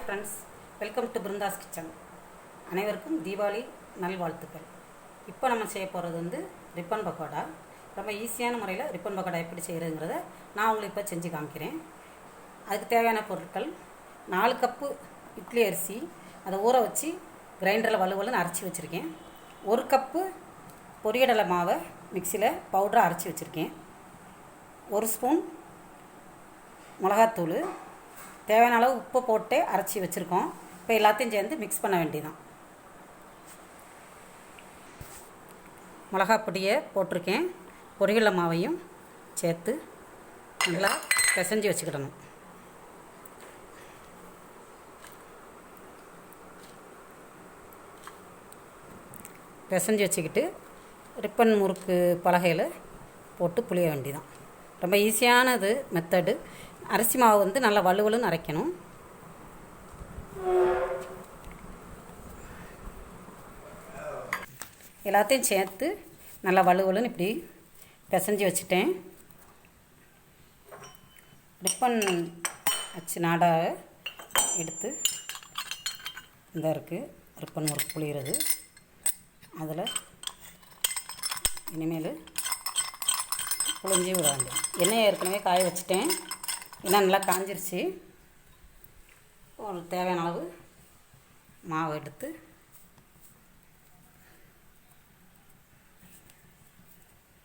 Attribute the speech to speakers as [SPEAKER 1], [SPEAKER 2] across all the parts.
[SPEAKER 1] Friends, welcome to Brinda's kitchen. அனைவருக்கும் தீபாவளி நல்வாழ்த்துக்கள். இப்போ நம்ம செய்ய போகிறது ரிப்பன் பக்கோடா. ரொம்ப ஈஸியான முறையில் ரிப்பன் பக்கோடா எப்படி செய்கிறதுங்கிறத நான் உங்களுக்கு இப்போ செஞ்சு காமிக்கிறேன். அதுக்கு தேவையான பொருட்கள்: 4 கப்பு இட்லி அரிசி, அதை ஊற வச்சு கிரைண்டரில் வலுவலுன்னு அரைச்சி வச்சுருக்கேன். 1 கப்பு பொரியடலை மாவை மிக்சியில் பவுடரை அரைச்சி வச்சுருக்கேன். 1 ஸ்பூன் மிளகாத்தூள், தேவையான அளவு உப்பு போட்டு அரைச்சி வச்சுருக்கோம். இப்போ எல்லாத்தையும் சேர்ந்து மிக்ஸ் பண்ண வேண்டியதான். மிளகாப்பொடியை போட்டிருக்கேன். பொரியல மாவையும் சேர்த்து நல்லா பிசைஞ்சு வச்சுக்கிடணும். பிசைஞ்சு வச்சுக்கிட்டு ரிப்பன் முறுக்கு பலகையில் போட்டு புளிய வேண்டியதான். ரொம்ப ஈஸியானது மெத்தடு. அரிசி மாவு நல்லா வலுவலுன்னு அரைக்கணும். எல்லாத்தையும் சேர்த்து நல்லா வலுவலுன்னு இப்படி பிசைஞ்சு வச்சுட்டேன். ரிப்பன் அச்சு நாடாக எடுத்து இந்த இருக்குது ரிப்பன் முறுக்கு புளிகிறது. அதில் இனிமேல் புளிஞ்சி விட வேண்டியது. எண்ணெயை ஏற்கனவே காய வச்சுட்டேன். எண்ணெய் நல்லா காஞ்சிருச்சு. ஒரு தேவையான அளவு மாவு எடுத்து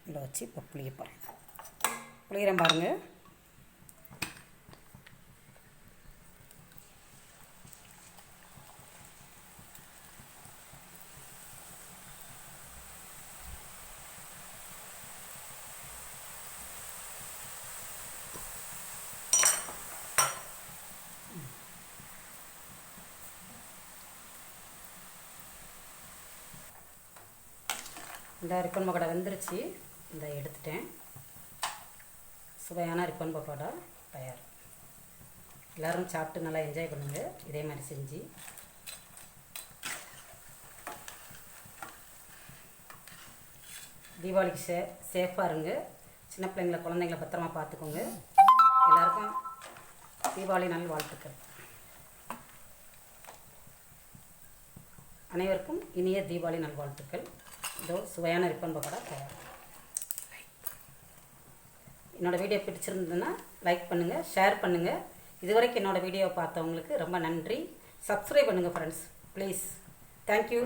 [SPEAKER 1] இதில் வச்சு இப்போ புளிய பாருங்கள். புளிகிறேன் பாருங்கள். இந்த ரிப்பன் பக்கோடா வெந்துருச்சு. இந்த எடுத்துட்டேன். சுவையான ரிப்பன் பக்கோடா தயார். எல்லோரும் சாப்பிட்டு நல்லா என்ஜாய் பண்ணுங்கள். இதே மாதிரி செஞ்சு தீபாவளிக்கு சேஃபாக இருங்க. சின்ன பிள்ளைங்களை குழந்தைங்களை பத்திரமா பார்த்துக்கோங்க. எல்லாருக்கும் தீபாவளி நல் வாழ்த்துக்கள். அனைவருக்கும் இனிய தீபாவளி நல்வாழ்த்துக்கள். இதோ சுவையான ரிப்பன் பக்கோடா தயார். என்னோடய வீடியோ பிடிச்சிருந்ததுன்னா லைக் பண்ணுங்கள், ஷேர் பண்ணுங்கள். இதுவரைக்கும் என்னோடய வீடியோவை பார்த்தவங்களுக்கு ரொம்ப நன்றி. சப்ஸ்கிரைப் பண்ணுங்கள் ஃப்ரெண்ட்ஸ், ப்ளீஸ். தேங்க்யூ.